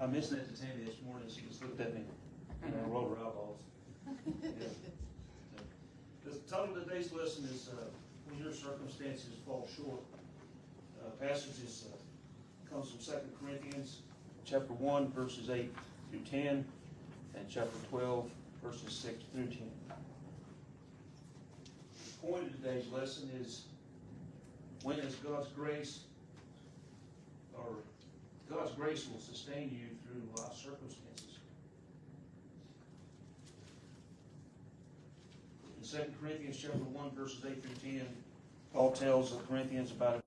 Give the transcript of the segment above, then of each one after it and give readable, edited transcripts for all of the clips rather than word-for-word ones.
I mentioned that to Tammy this morning. She just looked at me, rolled her eyeballs. Yeah. The title of today's lesson is When Your Circumstances Fall Short. Passage comes from 2 Corinthians chapter 1, verses 8 through 10, and chapter 12, verses 6 through 10. The point of today's lesson is when is God's grace will sustain you through life circumstances. In 2 Corinthians chapter 1, verses 8 through 10, Paul tells the Corinthians about it,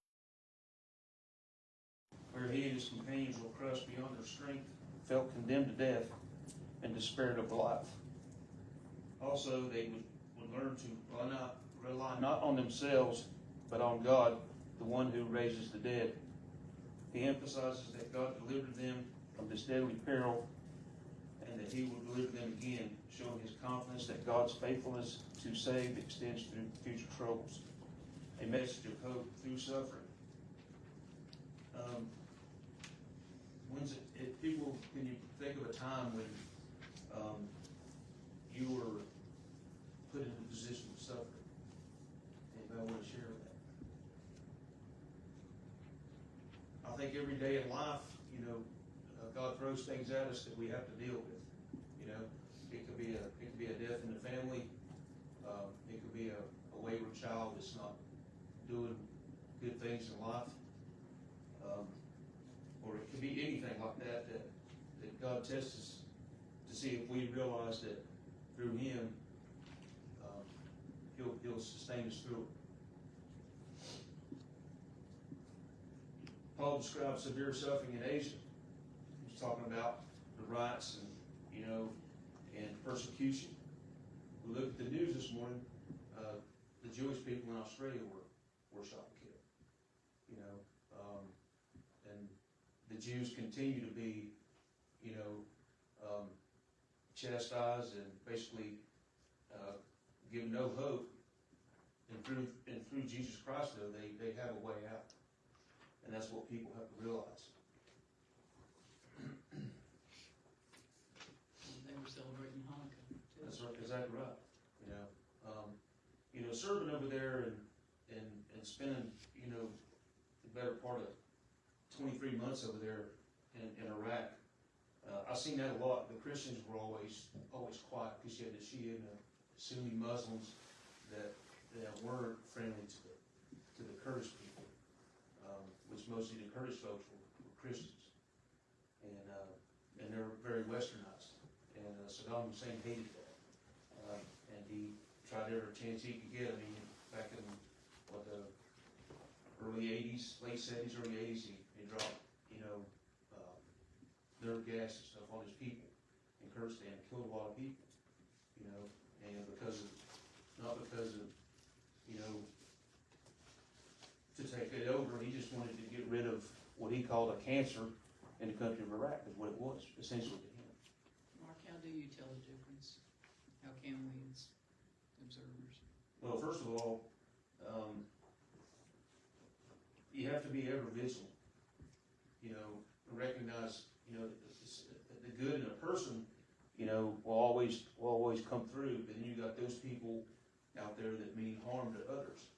where he and his companions were crushed beyond their strength, felt condemned to death, and despaired of life. Also, they would learn to rely not on themselves, but on God, the one who raises the dead. He emphasizes that God delivered them from this deadly peril and that he will deliver them again, showing his confidence that God's faithfulness to save extends through future troubles. A message of hope through suffering. Can you think of a time when you were put in a position of suffering? Anybody want to share that? I think every day in life, God throws things at us that we have to deal with. It could be a death in the family. It could be a wayward child that's not doing good things in life. Or it could be anything like that God tests us to see if we realize that through Him, He'll sustain us through it. Paul describes severe suffering in Asia. He's talking about the riots and persecution. We looked at the news this morning. The Jewish people in Australia were shot and killed. And the Jews continue to be, chastised and basically given no hope. And through Jesus Christ, though, they have a way out. And that's what people have to realize. They were celebrating Hanukkah, too. That's right, exactly right. Serving over there and spending, the better part of 23 months over there in Iraq. I've seen that a lot. The Christians were always quiet because you had the Shia and the Sunni Muslims that weren't friendly to the Kurdish people, which mostly the Kurdish folks were Christians, and they're very westernized. And Saddam Hussein hated that, and he tried every chance he could get. I mean, back in the early 80s, late 70s, early 80s, he dropped nerve gas and stuff on his people in Kurdistan, killed a lot of people, and not because of to take it over. He just wanted to get rid of what he called a cancer in the country of Iraq, is what it was, essentially, to him. Mark, how do you tell the difference? How can we as observers? Well, first of all, you have to be ever vigilant. Recognize, the good in a person, will always come through. But then you got those people out there that mean harm to others.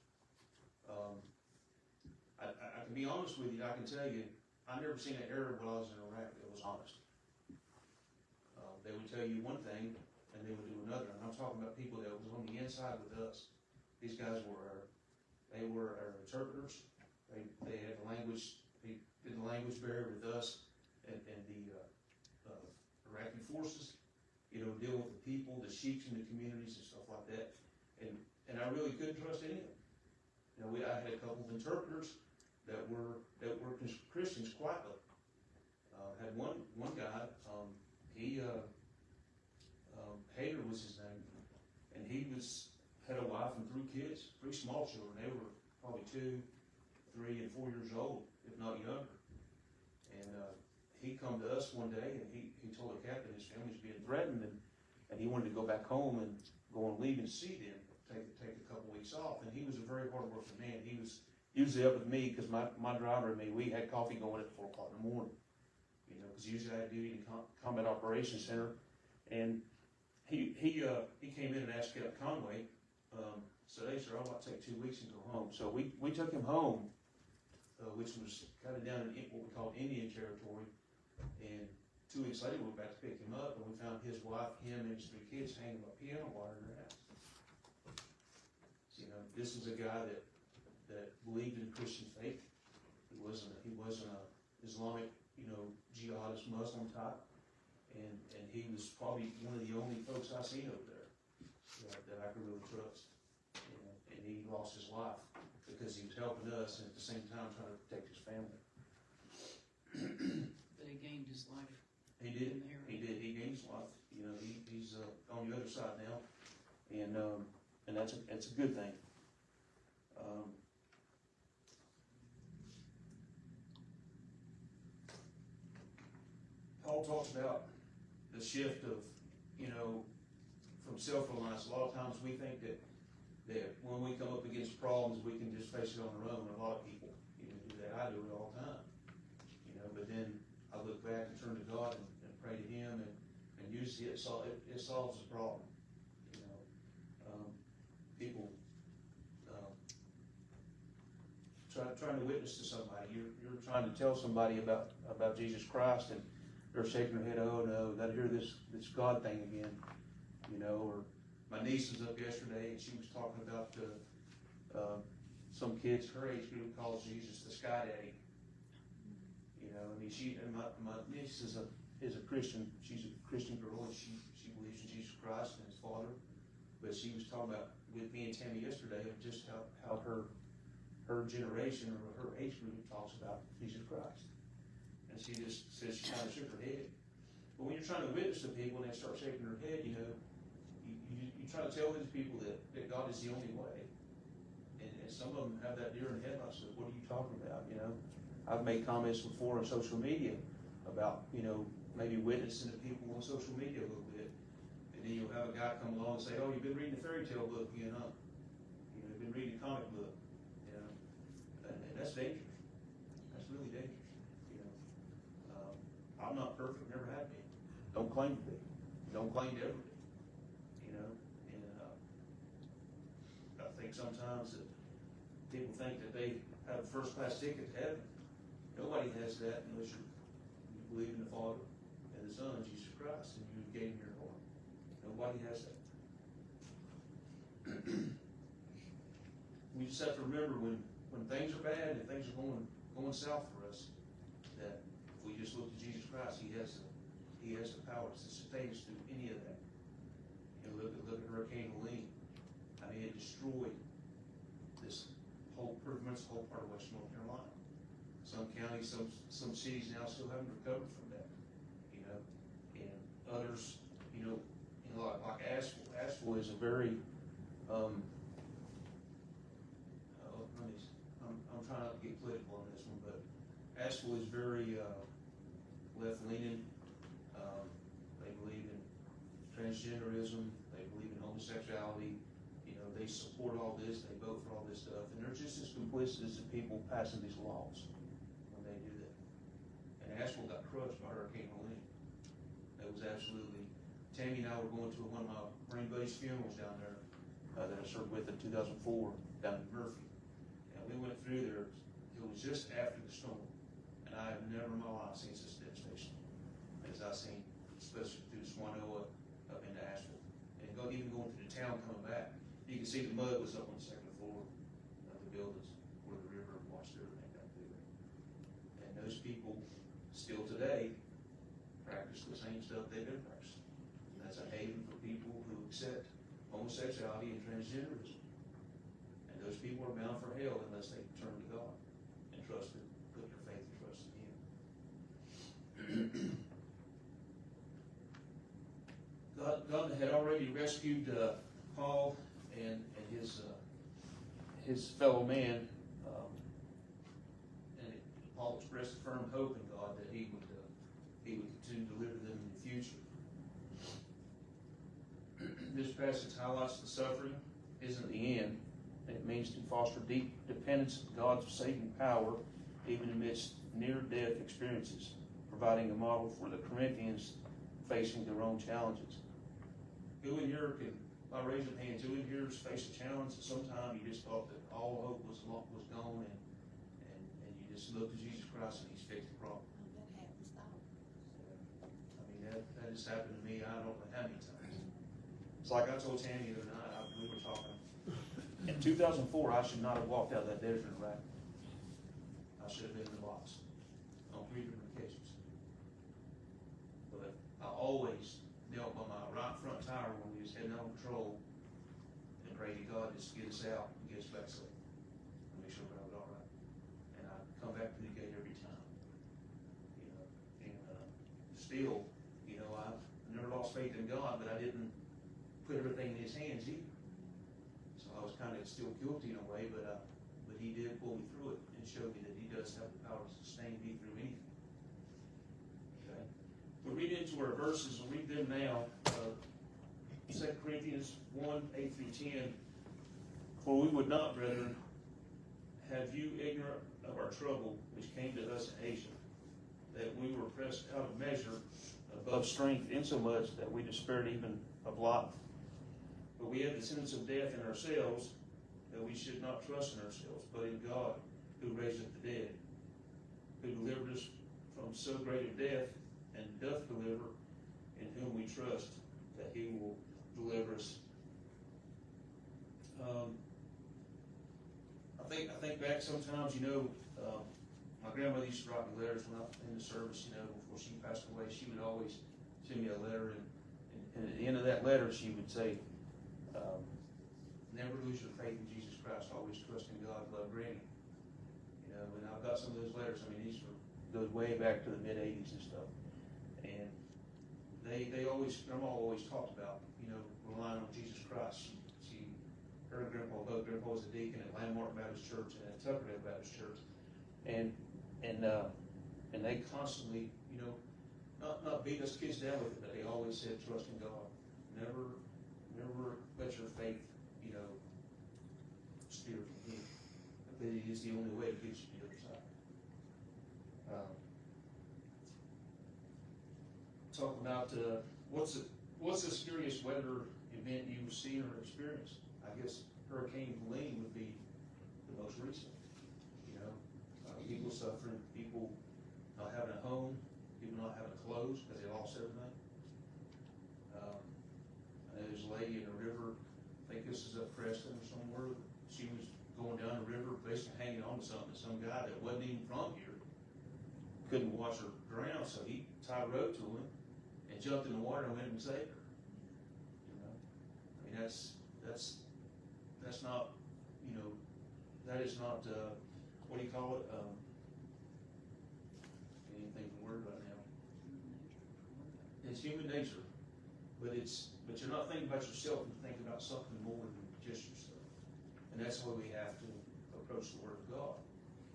I can be honest with you. I can tell you, I never seen an Arab when I was in Iraq that was honest. They would tell you one thing and they would do another. And I'm talking about people that was on the inside with us. These guys were our interpreters. They had the language. They did the language barrier with us and the Iraqi forces. Deal with the people, the sheiks in the communities and stuff like that. And I really couldn't trust any of them. I had a couple of interpreters that were Christians quietly. Had one guy. Hader was his name, and he had a wife and 3 kids, 3 small children. They were probably 2, 3, and 4 years old, if not younger. And he come to us one day, and he told the captain his family was being threatened, and he wanted to go back home and go and leave and see them, take a couple weeks off. And he was a very hard-working man. He was usually up with me because my driver and me, we had coffee going at 4 o'clock in the morning. you know, because he was at duty in Combat Operations Center, and he came in and asked to get up Conway. So they said, "Oh, I'll take 2 weeks and go home." So we took him home, which was kind of down in what we call Indian territory, and 2 weeks later we went back to pick him up, and we found his wife, him, and his 3 kids hanging by piano wire in their house. So, you know, this was a guy that believed in Christian faith. He wasn't a Islamic, you know, jihadist Muslim type, and he was probably one of the only folks I seen over there that I could really trust. And he lost his life because he was helping us and at the same time trying to protect his family. But he gained his life. He did. He gained his life. You know, he's on the other side now, and that's a good thing. Paul talks about the shift of, you know, from self-reliance. A lot of times we think that when we come up against problems, we can just face it on our own. A lot of people, you know, do that. I do it all the time. You know, but then I look back and turn to God and pray to Him, and usually it solves the problem. You know, people trying to witness to somebody. You're trying to tell somebody about Jesus Christ, and they're shaking their head. Oh no, got to hear this God thing again. You know, or my niece was up yesterday and she was talking about some kids her age group calls Jesus the Sky Daddy. You know, I mean, my niece is a Christian. She's a Christian girl, and she believes in Jesus Christ and His Father. But she was talking about with me and Tammy yesterday of just how her generation or her age group talks about Jesus Christ, and she just says she kind of shook her head. But when you're trying to witness to people and they start shaking their head, you know, you try to tell these people that God is the only way. And some of them have that deer in the headlights. Like, what are you talking about? You know, I've made comments before on social media about, you know, maybe witnessing to people on social media a little bit. And then you'll have a guy come along and say, "Oh, you've been reading a fairy tale book again, huh? You know, you've been reading a comic book." You know, and that's dangerous. That's really dangerous. You know, I'm not perfect, never have been. Don't claim to be. Don't claim to ever be. You know, and I think sometimes that people think that they have a first-class ticket to heaven. Nobody has that unless you believe in the Father and the Son, Jesus Christ, and you gave Him your heart. Nobody has that. We just have to remember when things are bad and things are going south for us, that if we just look to Jesus Christ, He has the power to sustain us through any of that. You know, look at Hurricane Lonnie. I mean, it destroyed pretty much the whole part of Western North Carolina. Some counties, some cities now still haven't recovered from that. You know, and others, you know like Asheville. Asheville is a very I'm trying not to get political on this one, but Asheville is very left-leaning. They believe in transgenderism. They believe in homosexuality. You know, they support all this. They vote for all this stuff, and they're just as complicit as the people passing these laws when they do that. And Asheville got crushed by Hurricane Lonnie. That was absolutely. Tammy and I were going to one of my Marine buddies' funerals down there that I served with in 2004 down in Murphy. And we went through there. It was just after the storm. And I have never in my life seen such devastation as I seen, especially through Swanoa up into Asheville. And even going through the town coming back, you can see the mud was up on the second floor of the buildings where the river washed everything down through there. And those people still today practice the same stuff they've been practicing. And that's a haven for people who accept homosexuality and transgenderism. And those people are bound for hell unless they turn to God and put their faith and trust in Him. God had already rescued Paul and his fellow man, and Paul expressed a firm hope in God that he would continue to deliver them in the future. This passage highlights the suffering isn't the end. It means to foster deep dependence of God's saving power, even amidst near-death experiences. For providing a model for the Corinthians facing their own challenges. Who in here can, by raising hands, who in here has faced a challenge that sometime you just thought that all hope was gone, and you just looked to Jesus Christ and He's fixed the problem? That happens though. I mean, that has happened to me, I don't know how many times. It's like I told Tammy the other night, we were talking. In 2004, I should not have walked out of that desert in Iraq. I should have been in the box on 3 different occasions. But I always knelt by my right front tire when we was heading out on patrol and prayed to God just to get us out and get us back safe and make sure I was all right. And I come back to the gate every time. You know, and still, you know, I never lost faith in God, but I didn't put everything in His hands either. So I was kind of still guilty in a way, but He did pull me through it and showed me that He does have the power to sustain me through anything. Okay? We'll read into our verses. We'll read them now. 2 Corinthians 1, 8 through 10. For we would not, brethren, have you ignorant of our trouble which came to us in Asia, that we were pressed out of measure above strength, insomuch that we despaired even of life. But we had the sentence of death in ourselves, that we should not trust in ourselves, but in God, who raiseth the dead, who delivered us from so great a death, and doth deliver, in whom we trust, that He will deliver us. I think back sometimes, you know, my grandmother used to write me letters when I was in the service, you know, before she passed away. She would always send me a letter, and at the end of that letter, she would say, never lose your faith in Jesus Christ. Always trust in God, love Granny. You know, and I've got some of those letters. I mean, these goes way back to the mid-'80s and stuff. And Grandma always talked about, you know, relying on Jesus Christ. Her and Grandpa, both Grandpa was a deacon at Landmark Baptist Church and at Tuckerdale Baptist Church. And they constantly, you know, not beat us kids down with it, but they always said, trust in God. Never let your faith, you know, steer from Him. But it is the only way to get you to the other side. Talk about what's the scariest weather event you've seen or experienced? I guess Hurricane Helene would be the most recent. You know, people suffering, people not having a home, people not having clothes because they lost everything. There's a lady in the river, I think this is up Preston or somewhere, she was going down the river basically hanging on to something. Some guy that wasn't even from here couldn't watch her drown, so he tied a rope to him and jumped in the water and went and saved her. You know, I mean, that's not, you know, that is not, what do you call it? Can't even think of the word right now. It's human nature, but you're not thinking about yourself, you're thinking about something more than just yourself. And that's why we have to approach the Word of God.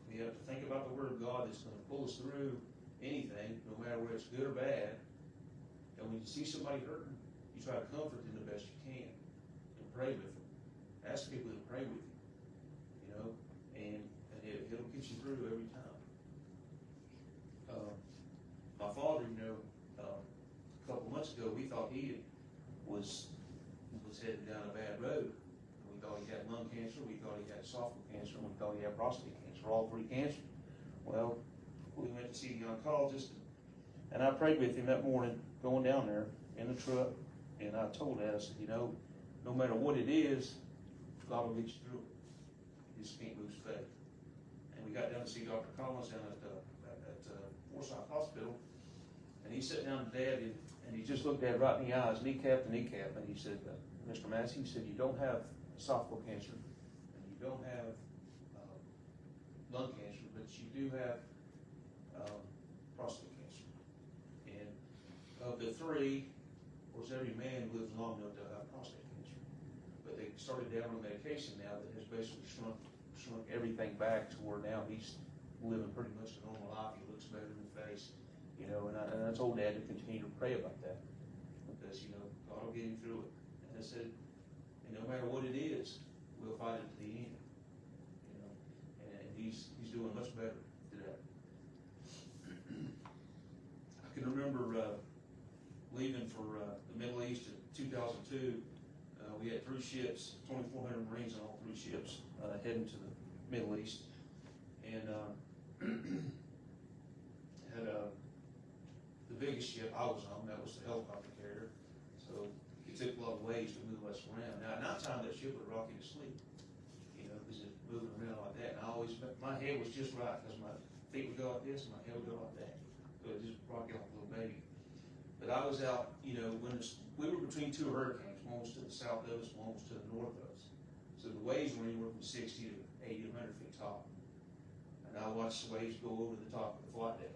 We have to think about the Word of God that's going to pull us through anything, no matter whether it's good or bad. And when you see somebody hurting, you try to comfort them the best you can and pray with them. Ask people to pray with you, you know, and it'll get you through every time. My father, you know, a couple months ago, we thought he was heading down a bad road. We thought he had lung cancer, we thought he had esophageal cancer, and we thought he had prostate cancer, all 3 cancers. Well, we went to see the oncologist, and I prayed with him that morning, going down there in the truck, and I told Dad, I said, you know, no matter what it is, God will get you through it. You just can't lose faith. And we got down to see Dr. Collins down at Forsyth Hospital, and he sat down with Dad, and he just looked Dad right in the eyes, kneecap to kneecap, and he said, Mr. Massey, he said, you don't have esophageal cancer, and you don't have lung cancer, but you do have prostate cancer. And of the 3, of course, every man lives long enough to have prostate cancer. But they started down on medication now that has basically shrunk everything back to where now he's living pretty much a normal life. He looks better in the face, you know. And I told Dad to continue to pray about that because, you know, God will get him through it. And I said, and no matter what it is, we'll fight it to the end, you know. And he's doing much better today. 2002, we had 3 ships, 2,400 Marines on all 3 ships, heading to the Middle East. And had the biggest ship I was on, that was the helicopter carrier. So it took a lot of waves to move us around. Now, at nighttime, that ship would rock you to sleep, you know, because it's moving around like that. And I always, my head was just right, because my feet would go like this, and my head would go like that. So it just rock you like a little baby. But I was out, you know, when we were between 2 hurricanes. One was to the south of us, one was to the north of us. So the waves were anywhere from 60 to 80 to 100 feet tall. And I watched the waves go over the top of the flight deck,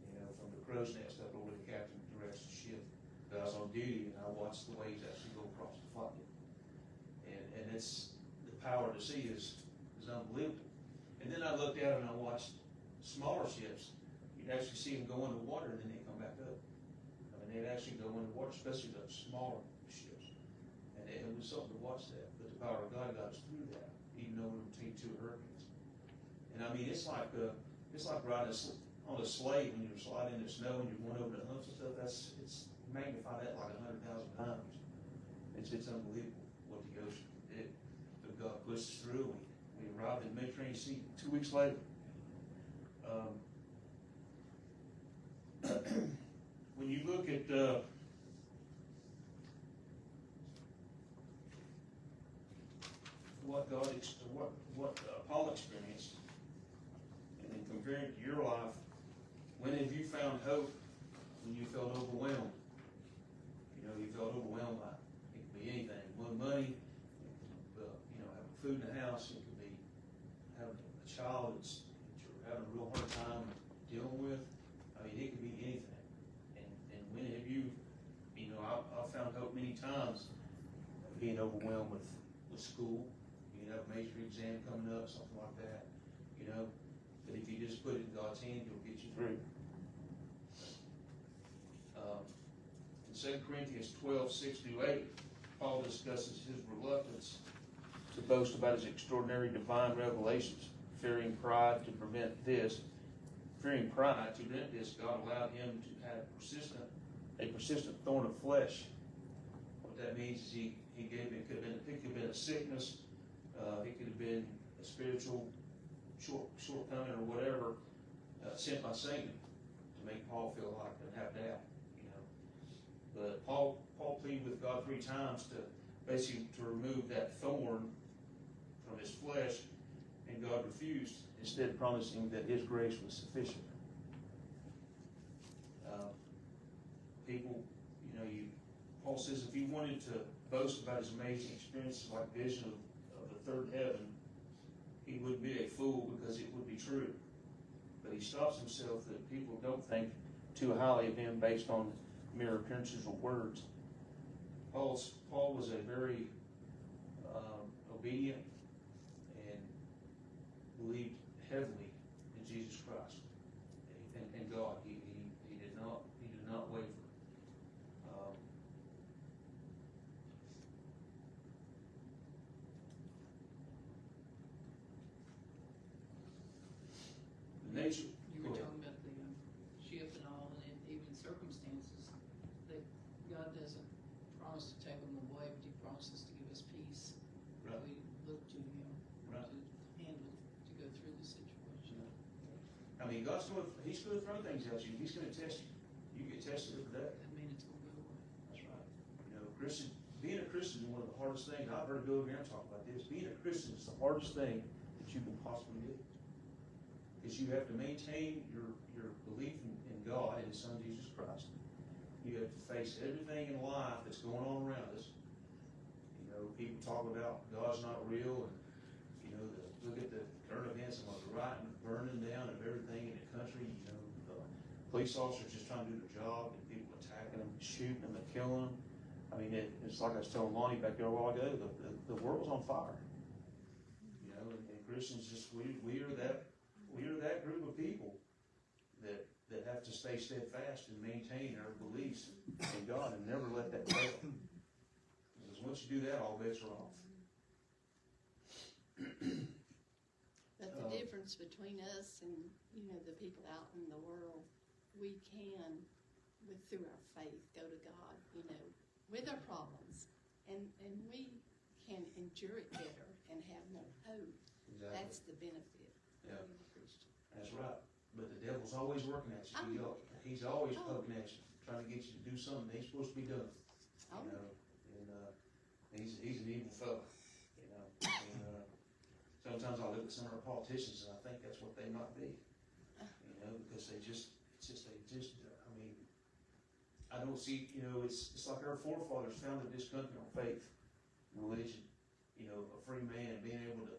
you know, from the crow's nest up over the captain directs the ship. But I was on duty, and I watched the waves actually go across the flight deck. And it's, the power to see is unbelievable. And then I looked out and I watched smaller ships. You'd actually see them go in the water, and then they come back up. I mean, they'd actually go in the water, especially the smaller ships. And it was something to watch that. But the power of God got us through that, even though we were between 2 hurricanes. And I mean, it's like riding on a sled when you're sliding in the snow and you're going over the humps and stuff. It's magnify that like 100,000 times. It's unbelievable what the ocean did. But God pushed us through. We arrived in the Mediterranean Sea 2 weeks later. When you look at what Paul experienced, and then comparing it to your life, when have you found hope when you felt overwhelmed? You know, you felt overwhelmed by it could be anything. Money, it could, you know, having food in the house. It could be having a child that you're having a real hard time dealing with. I mean, it could be anything. And when have you, you know, I've found hope many times being overwhelmed with school. You have a major exam coming up, something like that, you know. But if you just put it in God's hand, He'll get you through. In 2 Corinthians 12:6-8, Paul discusses his reluctance to boast about his extraordinary divine revelations, fearing pride to prevent this. Fearing pride to prevent this, God allowed him to have a persistent thorn of flesh. What that means is he gave it could have been a sickness. It could have been a spiritual shortcoming or whatever, sent by Satan to make Paul feel like and have doubt, you know. But Paul pleaded with God 3 times to basically to remove that thorn from his flesh, and God refused, instead promising that His grace was sufficient. People, you know, Paul says if he wanted to boast about his amazing experiences like vision of the third heaven, he would be a fool because it would be true. But he stops himself that people don't think too highly of him based on mere appearances or words. Paul was a very obedient and believed heavily in Jesus Christ and God. He did not waver. Nature. You were talking about the ship and all, and even circumstances, that God doesn't promise to take them away, but He promises to give us peace. Right. We look to Him Right. to handle, to go through the situation. I mean, He's going to throw things at you. He's going to test you. You get tested every day. That means it's going to go away. That's right. You know, being a Christian is one of the hardest things. I've heard Bill Graham talk about this. Being a Christian is the hardest thing that you can possibly do. Because you have to maintain your belief in God and His Son Jesus Christ. You have to face everything in life that's going on around us. You know, people talk about God's not real, and you know, look at the current events and what's right and burning down of everything in the country. You know, police officers just trying to do their job, and people attacking them, shooting them, and killing them. I mean, it's like I was telling Lonnie back there a while ago. The world's on fire. You know, and Christians we are that group of people that have to stay steadfast and maintain our beliefs in God and never let that fail. Because once you do that, all bets are off. But the difference between us and, you know, the people out in the world, we can, through our faith, go to God. You know, with our problems, and we can endure it better and have no hope. Exactly. That's the benefit Yeah. of being a Christian. That's right. But the devil's always working at you. He's always poking at you, trying to get you to do something that ain't supposed to be done. Oh, You know, and he's an evil fella. You know, and sometimes I look at some of our politicians and I think that's what they might be. You know, because they just. I mean, I don't see. You know, it's like our forefathers founded this country on faith, religion. You know, a free man being able to,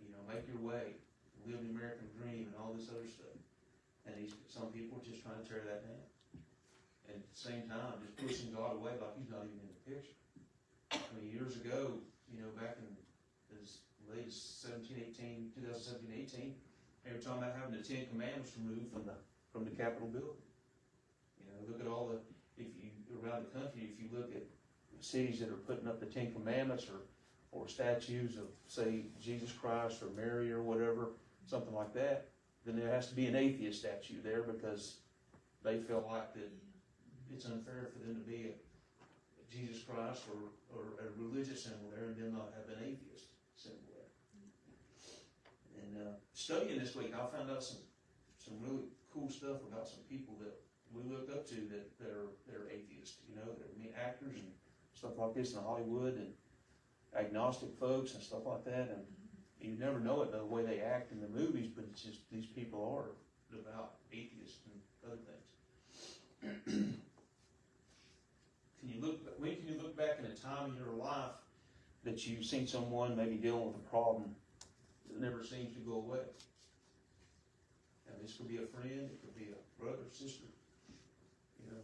you know, make your way, live the American dream, and all this other stuff. And some people are just trying to tear that down. And at the same time, just pushing God away like he's not even in the picture. I mean, years ago, you know, back in as late as 2017, 18, they were talking about having the 10 Commandments removed from the Capitol building. You know, look at all around the country, if you look at cities that are putting up the 10 Commandments or statues of, say, Jesus Christ or Mary or whatever, something like that, then there has to be an atheist statue there because they feel like that it's unfair for them to be a Jesus Christ or a religious symbol there and then not have an atheist symbol there. And studying this week, I found out some really cool stuff about some people that we look up to that are atheists, you know, that are actors and stuff like this in Hollywood and agnostic folks and stuff like that. And you never know it the way they act in the movies, but it's just these people are devout atheists and other things. When can you look back in a time in your life that you've seen someone maybe dealing with a problem that never seems to go away? And this could be a friend, it could be a brother, sister, you know,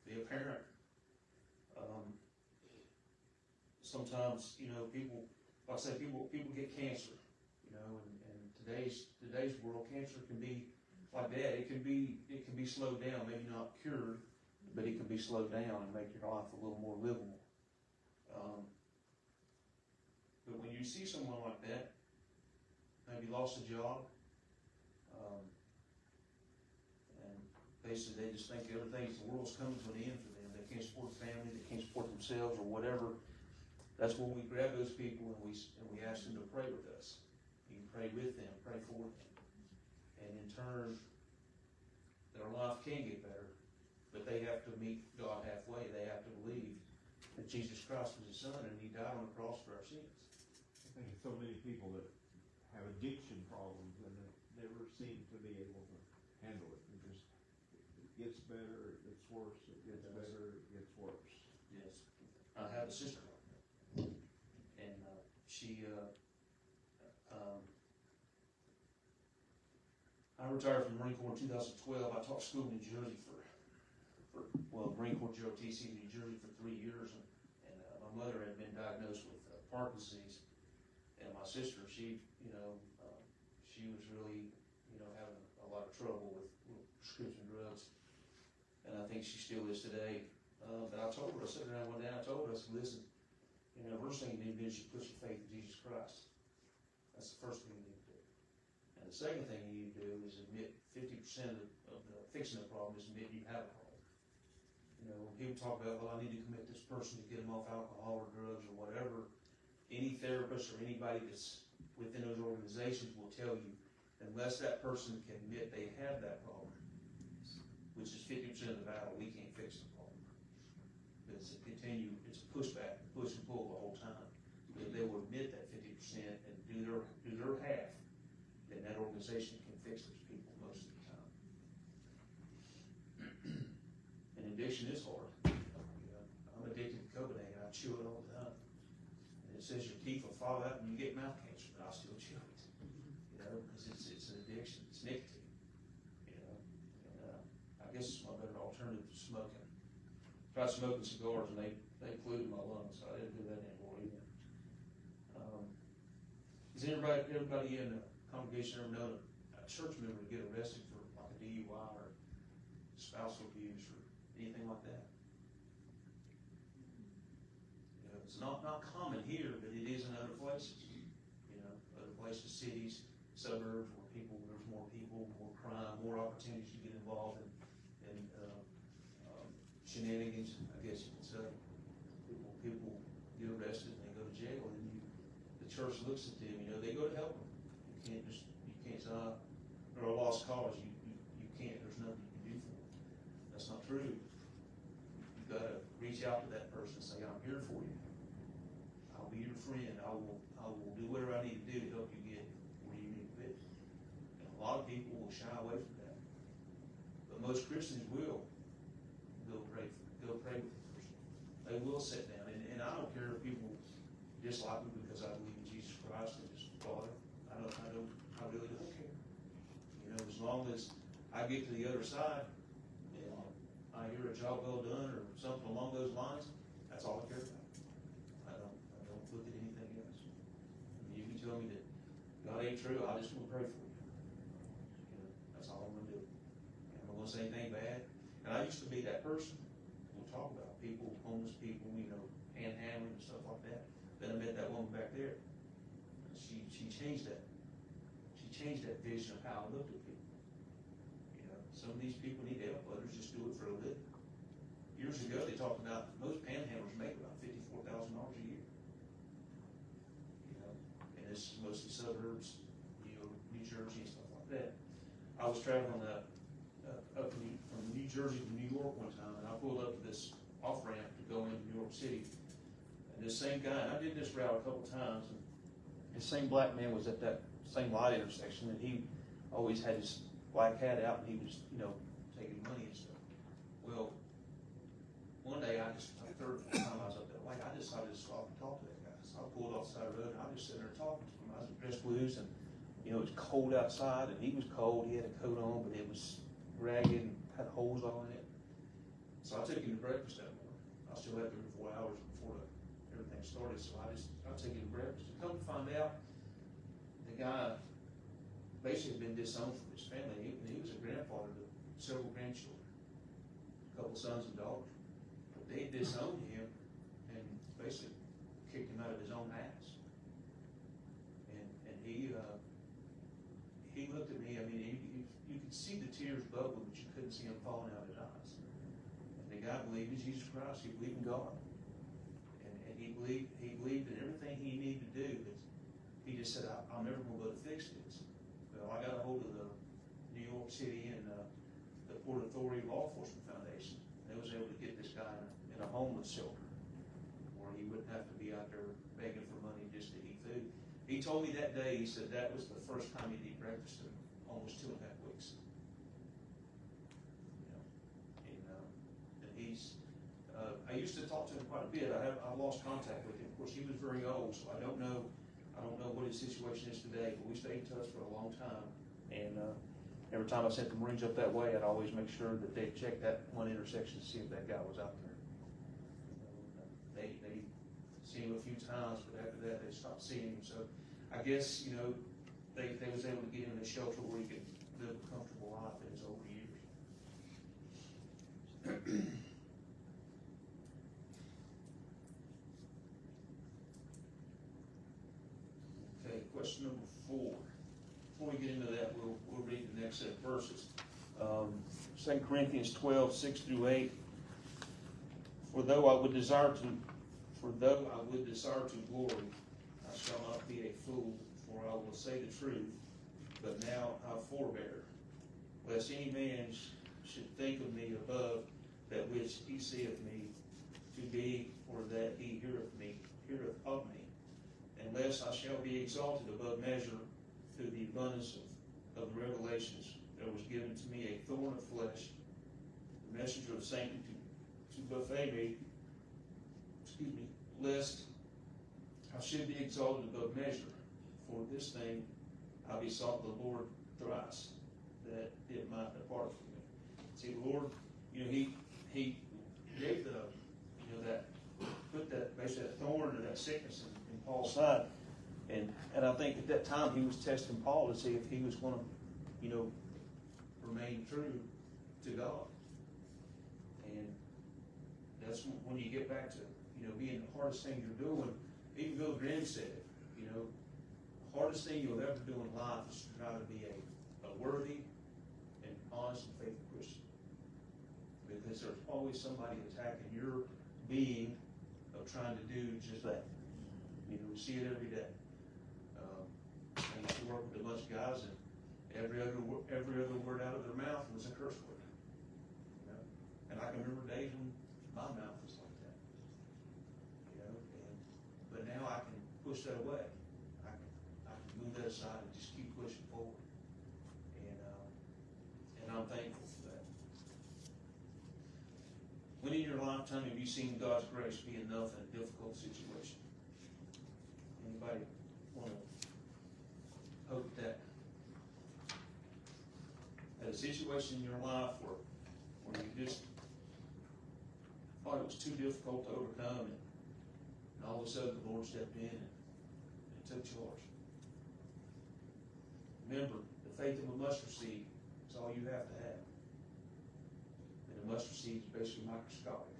be a parent. Sometimes, you know, people, like I say, people get cancer, you know, and today's world, cancer can be like that. It can be slowed down, maybe not cured, but it can be slowed down and make your life a little more livable. But when you see someone like that, maybe lost a job, and basically they just think the world's coming to an end for them. They can't support a family, they can't support themselves or whatever. That's when we grab those people and we ask them to pray with us. You can pray with them, pray for them. And in turn, their life can get better, but they have to meet God halfway. They have to believe that Jesus Christ was his son and he died on the cross for our sins. I think so many people that have addiction problems and they never seem to be able to handle it. It gets better, it gets worse, it gets better, it gets worse. Yes. I have a sister like that. And she, I retired from the Marine Corps in 2012. I taught school in New Jersey Marine Corps JOTC in New Jersey for 3 years. And my mother had been diagnosed with Parkinson's disease. And my sister, she was really, having a lot of trouble with prescription drugs. And I think she still is today. But I told her, I sat around one day and I told her, I said, listen, first thing you need to do is you put your faith in Jesus Christ. That's the first thing you need to do. And the second thing you need to do is admit 50% of the fixing the problem is admit you have a problem. When people talk about, well, I need to commit this person to get them off alcohol or drugs or whatever, any therapist or anybody that's within those organizations will tell you, unless that person can admit they have that problem, which is 50% of the battle, we can't fix the problem. It's a pushback, push and pull the whole time. But if they will admit that 50% and do their half, then that organization can fix those people most of the time. And addiction is hard. I'm addicted to cocaine. I chew it all the time. And it says your teeth will fall out and you get mouth cancer, but I still chew it. Because it's an addiction. It's nicotine. And I guess it's my better alternative to smoking. Tried smoking cigars and they polluted my lungs, so I didn't do that anymore either. Has everybody in the congregation ever known a church member to get arrested for like a DUI or spousal abuse or anything like that? It's not common here, but it is in other places. Other places, cities, suburbs, where there's more people, more crime, more opportunities to get involved in shenanigans, I guess you could say. looks at them, they go to help them. You can't say, they're a lost cause, you can't, there's nothing you can do for them. That's not true. You gotta reach out to that person and say, I'm here for you. I'll be your friend, I will do whatever I need to do to help you get where you need to be. And a lot of people will shy away from that. But most Christians will go pray with the person. They will sit down, and I don't care if people dislike me because I believe in Jesus Christ and His Father. I really don't care. As long as I get to the other side and I hear a job well done or something along those lines, that's all I care about. I don't look at anything else. You can tell me that God ain't true, I just want to pray for you. That's all I'm going to do. I'm not going to say anything bad. And I used to be that person. We'll talk about people, homeless people, panhandling and stuff like that. Then I met that woman back there. She changed that. She changed that vision of how I looked at people. Some of these people need help, others just do it for a living. Years ago, they talked about most panhandlers make about $54,000 a year. And it's mostly suburbs, New Jersey and stuff like that. I was traveling up from New Jersey to New York one time, and I pulled up to this off ramp to go into New York City. And this same guy, and I did this route a couple times, and this same black man was at that same light intersection, and he always had his black hat out, and he was, taking money and stuff. Well, one day the third time I was up that light, I decided to stop and talk to that guy. So I pulled off the side of the road, and I was just sitting there talking to him. I was dressed blues, and it was cold outside, and he was cold. He had a coat on, but it was ragged and had holes all in it. So I took him to breakfast that morning. I still had 3 or 4 hours before everything started, so I took him to breakfast. And come to find out, the guy basically had been disowned from his family. He was a grandfather to several grandchildren, a couple sons and daughters. But they disowned him and basically kicked him out of his own house. And he looked at me. You could see the tears bubbling, but you couldn't see them falling out of his eyes. And the guy believed in Jesus Christ. He believed in God. And he believed in everything he needed to do. But he just said, I'm never going to be able to fix this. Well, I got a hold of the New York City and the Port Authority Law Enforcement Foundation. They was able to get this guy in a homeless shelter where he wouldn't have to be out there begging for money just to eat food. He told me that day, he said that was the first time he'd eat breakfast in almost 2.5 weeks. And he's, I used to talk to him quite a bit. I lost contact with him. Of course, he was very old, so I don't know what his situation is today, but we stayed in touch for a long time. And every time I sent the Marines up that way, I'd always make sure that they'd check that one intersection to see if that guy was out there. They seen him a few times, but after that, they stopped seeing him. So I guess, they was able to get him in a shelter where he could live a comfortable life in his older years. Okay, question number 4. Before we get into that, we'll read the next set of verses. 2 Corinthians 12, 6 through 8. For though I would desire to glory, I shall not be a fool, for I will say the truth, but now I forbear, lest any man should think of me above that which he seeth me to be, or that he heareth of me, unless I shall be exalted above measure through the abundance of the revelations. There was given to me a thorn of flesh, the messenger of Satan to buffet me, lest I should be exalted above measure. For this thing I besought the Lord thrice, that it might depart from me. See, the Lord, he gave put that basically that thorn or that sickness in Paul's side, and I think at that time he was testing Paul to see if he was going to, remain true to God. And that's when you get back to being the hardest thing you're doing. Even Bill Graham said it. The hardest thing you'll ever do in life is to try to be a worthy and honest and faithful Christian. Because there's always somebody attacking your being of trying to do just that. We see it every day. worked with a bunch of guys, and every other word out of their mouth was a curse word. You know? And I can remember days when my mouth was like that. You know, but now I can push that away. I can move that aside and just keep pushing forward. And I'm thankful for that. When in your lifetime have you seen God's grace be enough in a difficult situation? Anybody want to hope that? At a situation in your life where you just thought it was too difficult to overcome, and all of a sudden the Lord stepped in and took charge. Remember, the faith of a mustard seed is all you have to have. And a mustard seed is basically microscopic.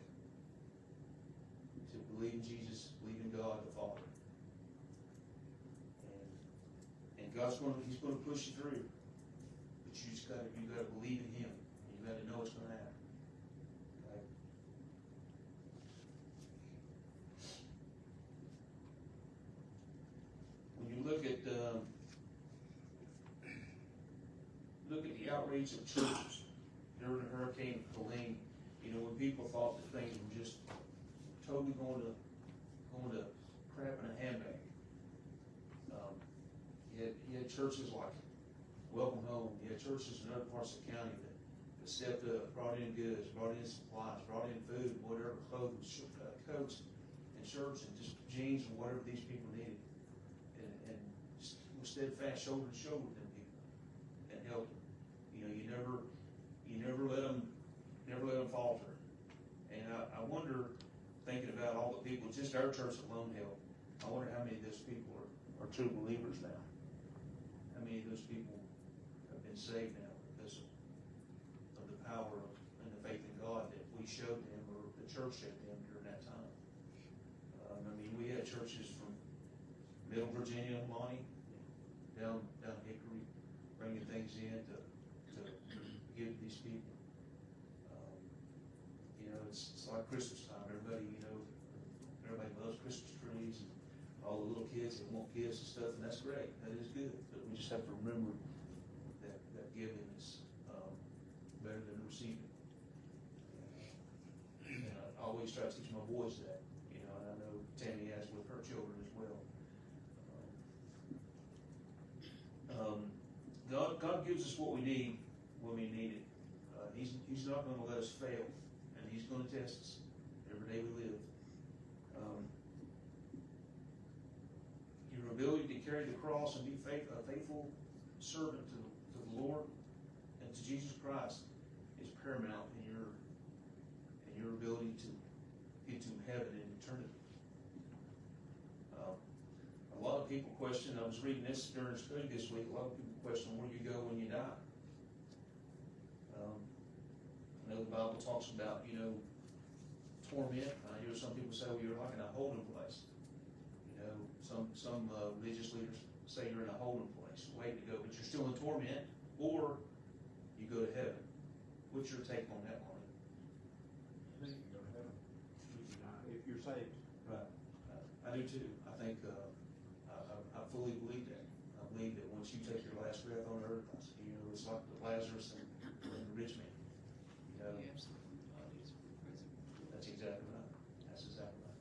To believe in Jesus, believe in God the Father. And God's He's going to push you through. But you got to believe in Him. And you got to know it's going to happen. Okay? When you look at the outreach of churches during Hurricane Helene, you know, when people thought that things were just totally going to crap in a handbag. You had churches like Welcome Home. You had churches in other parts of the county that stepped up, brought in goods, brought in supplies, brought in food, whatever, clothing, coats, and shirts, and just jeans, and whatever these people needed, and was steadfast, shoulder to shoulder with them people, and helped them. You know, you never let them falter. And I wonder, thinking about all the people, just our church alone helped. I wonder how many of those people are true believers now. How many of those people have been saved now because of the power and the faith in God that we showed them, or the church showed them during that time. I mean, we had churches from Middle Virginia, Lonnie, down Hickory, bringing things in to give to these people. You know, it's like Christmas time. Everybody loves Christmas trees, and all the little kids that want gifts and stuff, and that's great. That is good. But we just have to remember that giving is better than receiving. And I always try to teach my boys that, you know, and I know Tammy has with her children as well. God gives us what we need when we need it. He's not going to let us fail, and He's going to test us every day we live. Your ability to carry the cross and be a faithful servant to the Lord and to Jesus Christ is paramount in your ability to get to heaven in eternity. A lot of people question, I was reading this during study this week, a lot of people question where you go when you die. I know the Bible talks about, you know, torment. I hear some people say, well, you're like in a holding place. You know, some religious leaders say you're in a holding place, waiting to go, but you're still in torment, or you go to heaven. What's your take on that, Lonnie? I think you go to heaven if you're saved. Right. I do too. I think I fully believe that. I believe that once you take your last breath on earth, you know, it's like Lazarus and the rich man. You know, that's exactly right. That's exactly right.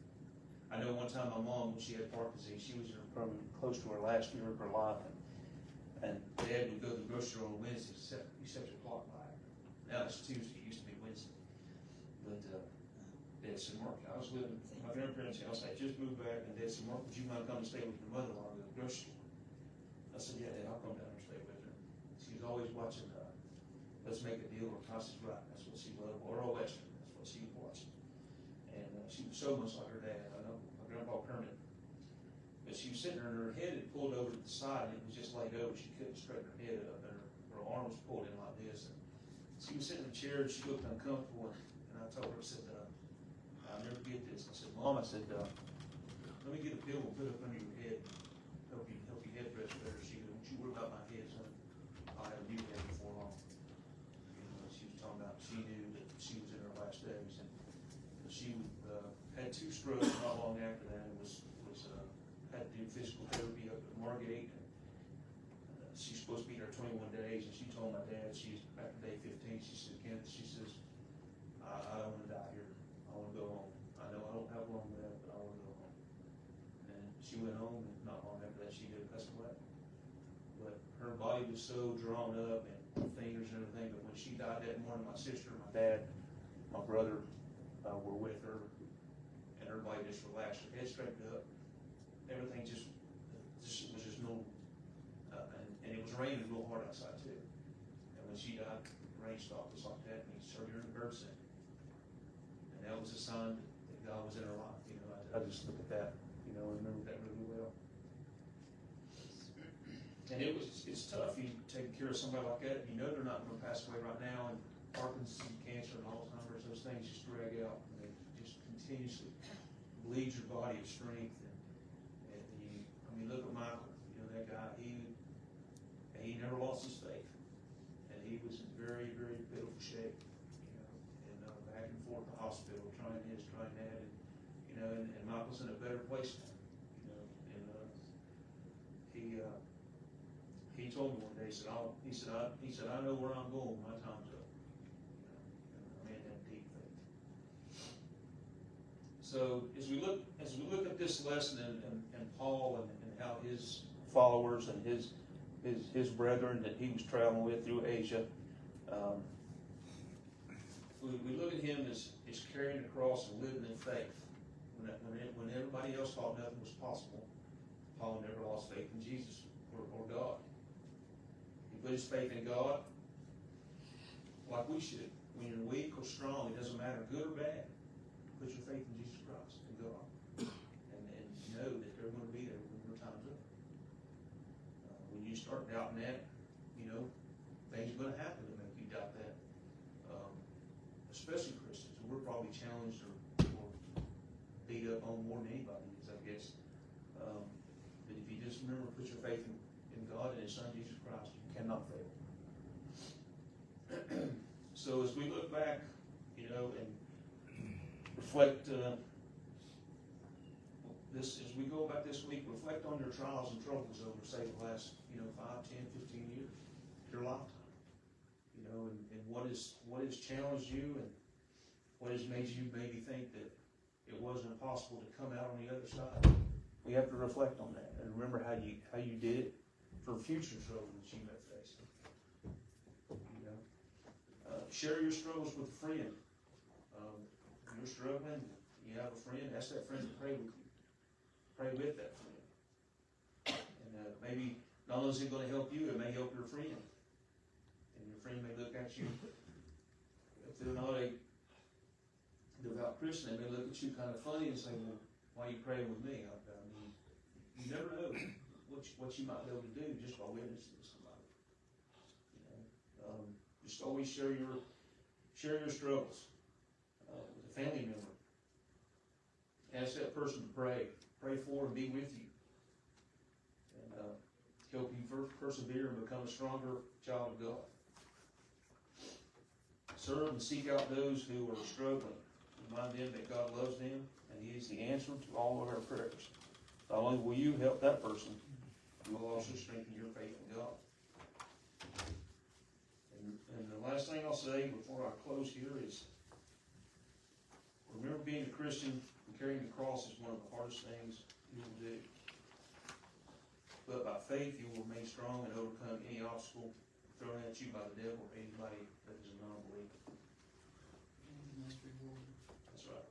I know one time my mom, when she had heart disease, she was probably close to her last year of her life, and Dad would go to the grocery store on Wednesday, you set your clock by. Now it's Tuesday. It used to be Wednesday. But Dad said, Mark, I was living at my grandparents' house. I just moved back, and Dad said, Mark, would you mind coming and stay with your mother while I go to the grocery store? I said, yeah, Dad, I'll come down and stay with her. She was always watching Let's Make a Deal or Price is Right. That's what she loved. Or a Western. That's what she was watching. And she was so much like her dad. I know my grandpa Kermit. But she was sitting there, and her head had pulled over to the side, and it was just laid over. She couldn't straighten her head up, and her arm was pulled in like this. And she was sitting in the chair, and she looked uncomfortable, and I told her, I said, I'll never get this. I said, Mom, I said, let me get a pill and put it up under your head, help your head rest better. She goes, don't you worry about my head, son. I'll have a new head before long. You know, she was talking about, she knew that she was in her last days, and she had 2 strokes not long after that, and had to do physical therapy up at Margate, and supposed to be there 21 days, and she told my dad, she's back to day 15, she said, Kenneth, she says, I don't wanna die here, I wanna go home. I know I don't have long left, but I wanna go home. And she went home, and not long after that, she did pass away. But her body was so drawn up, and her fingers and everything, but when she died that morning, my sister, my dad, my brother, were with her, and her body just relaxed, her head straightened up, everything just was just normal. And it was raining real hard outside too. And when she died, the rain stopped just like that, and he started hearing the birds sing. And that was a sign that God was in her life, you know. I just look at that, you know, and remember that really well. And it's tough, you taking care of somebody like that, you know they're not gonna pass away right now, and Parkinson's, cancer, and Alzheimer's, those things just drag out, and they just continuously bleed your body of strength, and you, I mean, look at Michael, you know, that guy, he never lost his faith, and he was in very, very pitiful shape, you know, and back and forth to the hospital, trying this, trying that, and, you know, and Michael's in a better place now, you know, and he told me one day, he said, I know where I'm going when my time's up, you know, and a man had deep faith. So as we look at this lesson and Paul and how his followers and his brethren that he was traveling with through Asia, we look at him as carrying the cross and living in faith. When everybody else thought nothing was possible, Paul never lost faith in Jesus or God. He put his faith in God like we should. When you're weak or strong, it doesn't matter, good or bad. Put your faith in Jesus Christ and God. And know that they're going to be there when your time's up. When you start doubting that, you know, things are going to happen to make you doubt that. Especially Christians. We're probably challenged or beat up on more than anybody is, I guess. But if you just remember, put your faith in God and His Son, Jesus Christ, you cannot fail. So as we look back, you know, and reflect as we go about this week, reflect on your trials and troubles over, say, the last, 5, 10, 15 years, your lifetime. You know, and what has challenged you and what has made you maybe think that it wasn't possible to come out on the other side. We have to reflect on that and remember how you did it for future trouble that you may face. You know, share your struggles with a friend. You're struggling, you have a friend, ask that friend to pray with you. Pray with that friend. And maybe not only is it going to help you, it may help your friend. And your friend may look at you, if they're not a devout Christian, they may look at you kind of funny and say, well, why are you praying with me? I mean, you never know what you might be able to do just by witnessing to somebody. You know, just always share your struggles with a family member. Ask that person to pray for and be with you, and help you persevere and become a stronger child of God. Serve and seek out those who are struggling. Remind them that God loves them and He is the answer to all of our prayers. Not only will you help that person, you will also strengthen your faith in God. And the last thing I'll say before I close here is, remember, being a Christian and carrying the cross is one of the hardest things you will do. But by faith you will remain strong and overcome any obstacle thrown at you by the devil or anybody that is a non-believer. That's right.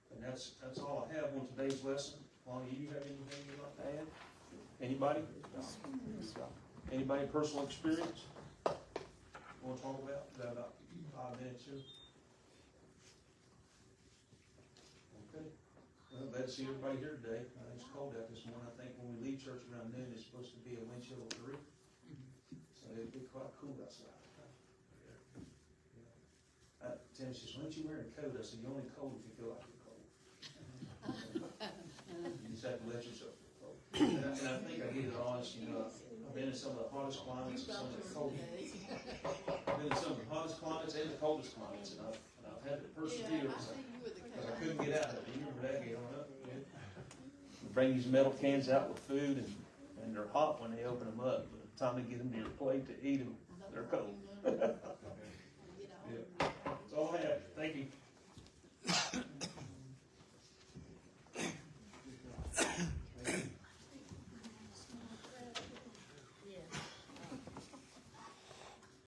And that's all I have on today's lesson. Lonnie, do you have anything you'd like to add? Anybody? Anybody personal experience? Want to talk about? Got about 5 minutes here. Okay. Well, glad to see everybody here today. It's cold out this morning. I think when we leave church around noon, it's supposed to be a wind chill of 3. So it'll be quite cool outside. Tim says, why don't you wear a coat? I said, you're only cold if you feel like you're cold. You just have to let yourself feel cold. And I think I get it honest, I've been in some of the hottest climates and some of the coldest. I've been in some of the hottest climates and the coldest climates, and I've had to persevere because I couldn't get out of it. You remember that, get on up? We bring these metal cans out with food, and and they're hot when they open them up, by the time they get them to your plate to eat them, they're cold. Get all That's all I have, thank you.